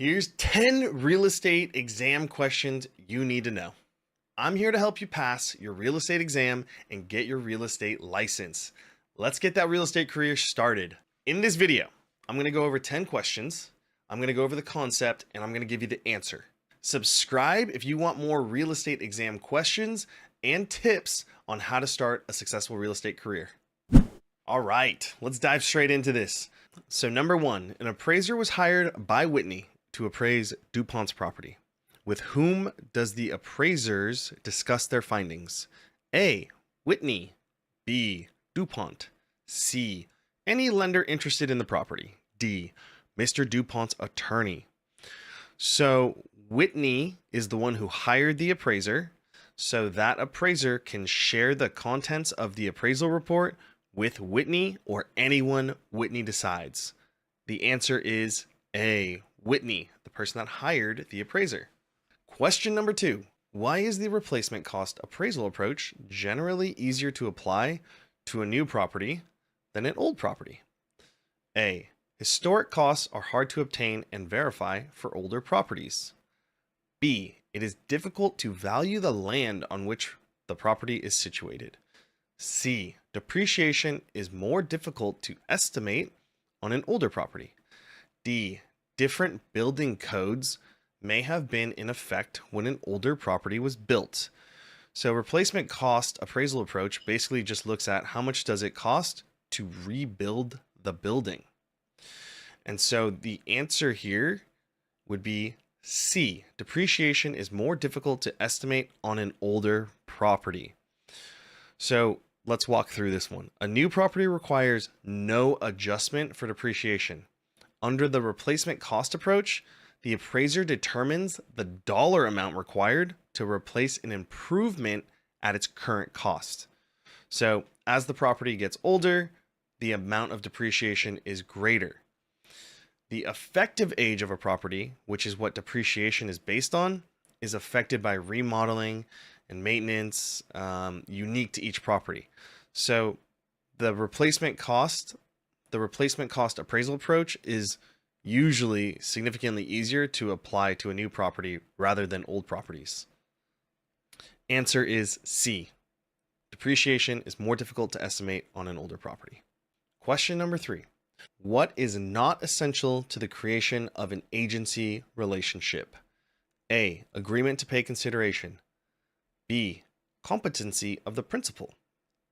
Here's 10 real estate exam questions you need to know. I'm here to help you pass your real estate exam and get your real estate license. Let's get that real estate career started. In this video, I'm going to go over 10 questions. I'm going to go over the concept and I'm going to give you the answer. Subscribe if you want more real estate exam questions and tips on how to start a successful real estate career. All right, let's dive straight into this. So number one, an appraiser was hired by Whitney to appraise DuPont's property. With whom does the appraisers discuss their findings? A, Whitney. B, DuPont. C, any lender interested in the property. D, Mr. DuPont's attorney. So Whitney is the one who hired the appraiser, so that appraiser can share the contents of the appraisal report with Whitney or anyone Whitney decides. The answer is A, Whitney, the person that hired the appraiser. Question number two, why is the replacement cost appraisal approach generally easier to apply to a new property than an old property? A, historic costs are hard to obtain and verify for older properties. B, it is difficult to value the land on which the property is situated. C, depreciation is more difficult to estimate on an older property. D, different building codes may have been in effect when an older property was built. So replacement cost appraisal approach basically just looks at how much does it cost to rebuild the building. And so the answer here would be C, depreciation is more difficult to estimate on an older property. So let's walk through this one. A new property requires no adjustment for depreciation. Under the replacement cost approach, the appraiser determines the dollar amount required to replace an improvement at its current cost. So as the property gets older, the amount of depreciation is greater. The effective age of a property, which is what depreciation is based on, is affected by remodeling and maintenance unique to each property. So the replacement cost appraisal approach is usually significantly easier to apply to a new property rather than old properties. Answer is C. Depreciation is more difficult to estimate on an older property. Question number three. What is not essential to the creation of an agency relationship? A, agreement to pay consideration. B, competency of the principal.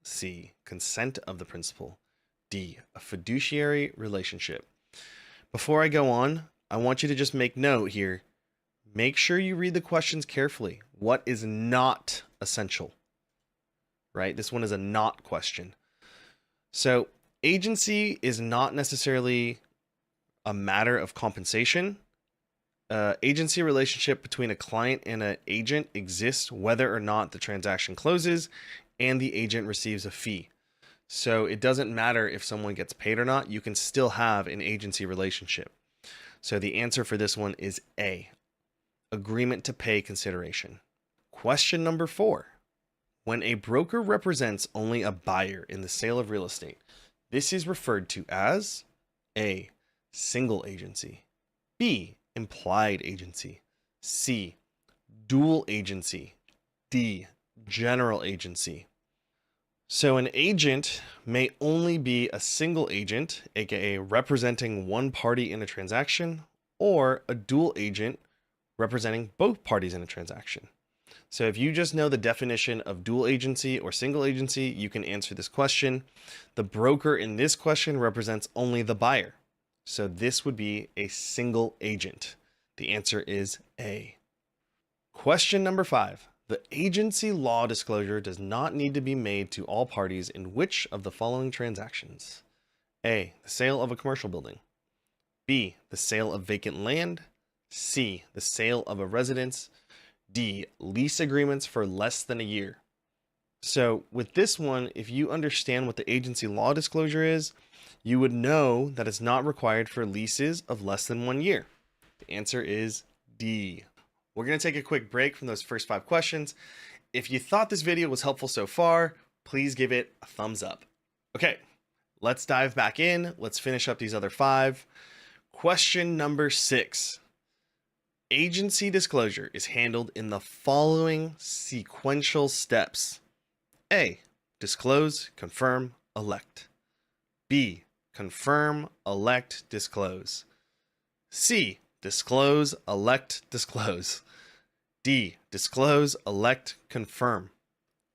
C, consent of the principal. D, a fiduciary relationship. Before I go on, I want you to just make note here. Make sure you read the questions carefully. What is not essential? Right? This one is a not question. So agency is not necessarily a matter of compensation. Agency relationship between a client and an agent exists whether or not the transaction closes and the agent receives a fee. So it doesn't matter if someone gets paid or not, you can still have an agency relationship. So the answer for this one is A, agreement to pay consideration. Question number four. When a broker represents only a buyer in the sale of real estate, this is referred to as A, single agency. B, implied agency. C, dual agency. D, general agency. So an agent may only be a single agent, aka representing one party in a transaction, or a dual agent representing both parties in a transaction. So if you just know the definition of dual agency or single agency, you can answer this question. The broker in this question represents only the buyer. So this would be a single agent. The answer is A. Question number five. The agency law disclosure does not need to be made to all parties in which of the following transactions? A, the sale of a commercial building. B, the sale of vacant land. C, the sale of a residence. D, lease agreements for less than a year. So with this one, if you understand what the agency law disclosure is, you would know that it's not required for leases of less than 1 year. The answer is D. We're going to take a quick break from those first 5 questions. If you thought this video was helpful so far, please give it a thumbs up. Okay, let's dive back in. Let's finish up these other 5. Question number 6. Agency disclosure is handled in the following sequential steps. A. Disclose, confirm, elect. B. Confirm, elect, disclose. C. Disclose, elect, disclose. D. Disclose, elect, confirm.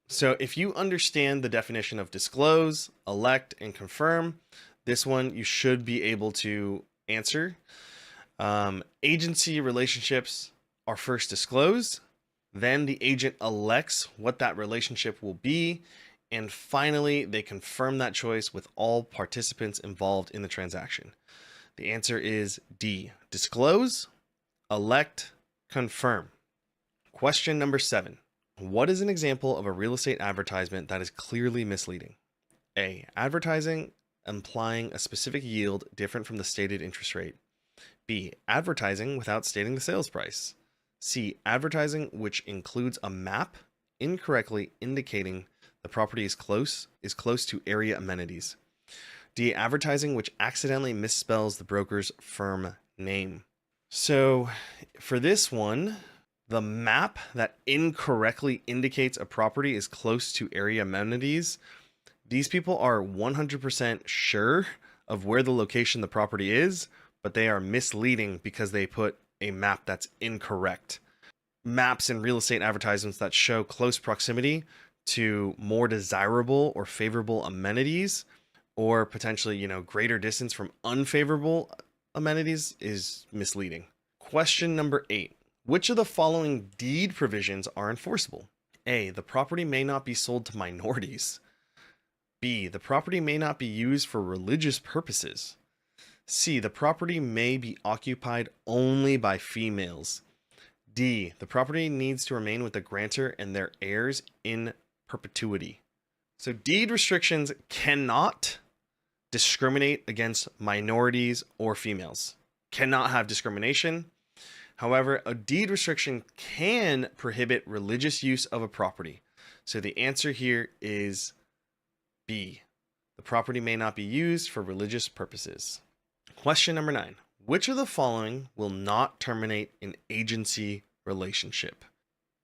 So if you understand the definition of disclose, elect, and confirm, this one you should be able to answer. Agency relationships are first disclosed, then the agent elects what that relationship will be, and finally they confirm that choice with all participants involved in the transaction. The answer is D. Disclose, elect, confirm. Question number 7. What is an example of a real estate advertisement that is clearly misleading? A. Advertising implying a specific yield different from the stated interest rate. B. Advertising without stating the sales price. C. Advertising which includes a map incorrectly indicating the property is close to area amenities. D. Advertising which accidentally misspells the broker's firm name. So for this one, the map that incorrectly indicates a property is close to area amenities, these people are 100% sure of where the location the property is, but they are misleading because they put a map that's incorrect. Maps in real estate advertisements that show close proximity to more desirable or favorable amenities, or potentially, greater distance from unfavorable amenities, is misleading. Question number 8. Which of the following deed provisions are enforceable? A. The property may not be sold to minorities. B. The property may not be used for religious purposes. C. The property may be occupied only by females. D. The property needs to remain with the grantor and their heirs in perpetuity. So deed restrictions cannot discriminate against minorities or females. Cannot have discrimination. However, a deed restriction can prohibit religious use of a property. So the answer here is B. The property may not be used for religious purposes. Question number 9. Which of the following will not terminate an agency relationship?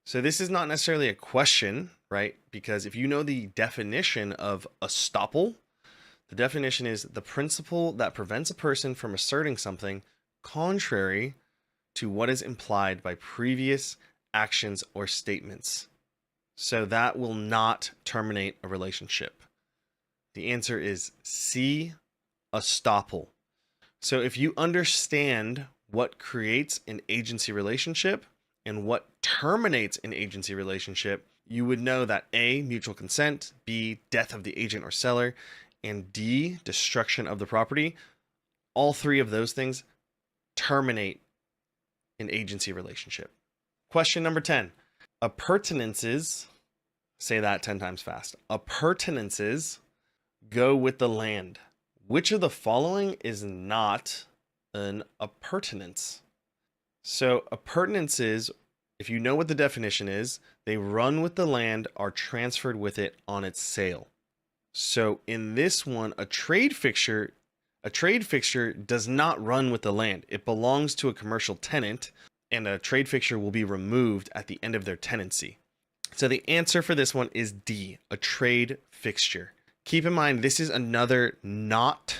So this is not necessarily a question, right? Because if you know the definition of estoppel, the definition is the principle that prevents a person from asserting something contrary to what is implied by previous actions or statements. So that will not terminate a relationship. The answer is C, estoppel. So if you understand what creates an agency relationship and what terminates an agency relationship, you would know that A, mutual consent, B, death of the agent or seller, and D, destruction of the property. All three of those things terminate an agency relationship. Question number 10. Appurtenances, say that 10 times fast. Appurtenances go with the land. Which of the following is not an appurtenance? So appurtenances, if you know what the definition is, they run with the land, are transferred with it on its sale. So in this one, a trade fixture does not run with the land. It belongs to a commercial tenant, and a trade fixture will be removed at the end of their tenancy. So the answer for this one is D, a trade fixture. Keep in mind, this is another not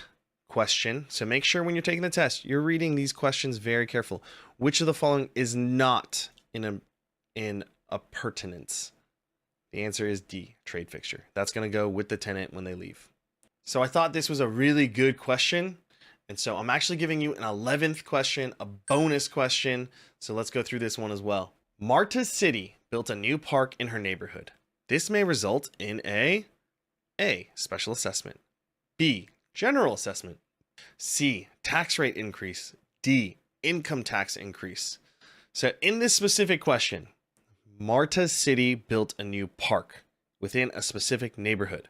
question. So make sure when you're taking the test, you're reading these questions very careful. Which of the following is not in appurtenance? The answer is D, trade fixture. That's going to go with the tenant when they leave. So I thought this was a really good question. And so I'm actually giving you an 11th question, a bonus question. So let's go through this one as well. Marta City built a new park in her neighborhood. This may result in A, special assessment. B, general assessment. C, tax rate increase. D, income tax increase. So in this specific question, Marta City built a new park within a specific neighborhood.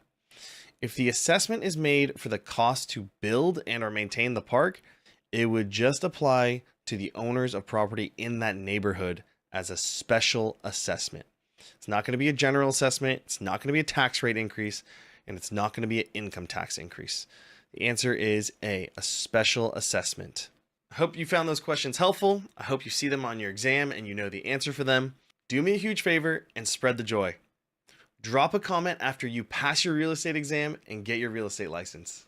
If the assessment is made for the cost to build and or maintain the park, it would just apply to the owners of property in that neighborhood as a special assessment. It's not going to be a general assessment. It's not going to be a tax rate increase, and it's not going to be an income tax increase. The answer is A, a special assessment. I hope you found those questions helpful. I hope you see them on your exam and you know the answer for them. Do me a huge favor and spread the joy. Drop a comment after you pass your real estate exam and get your real estate license.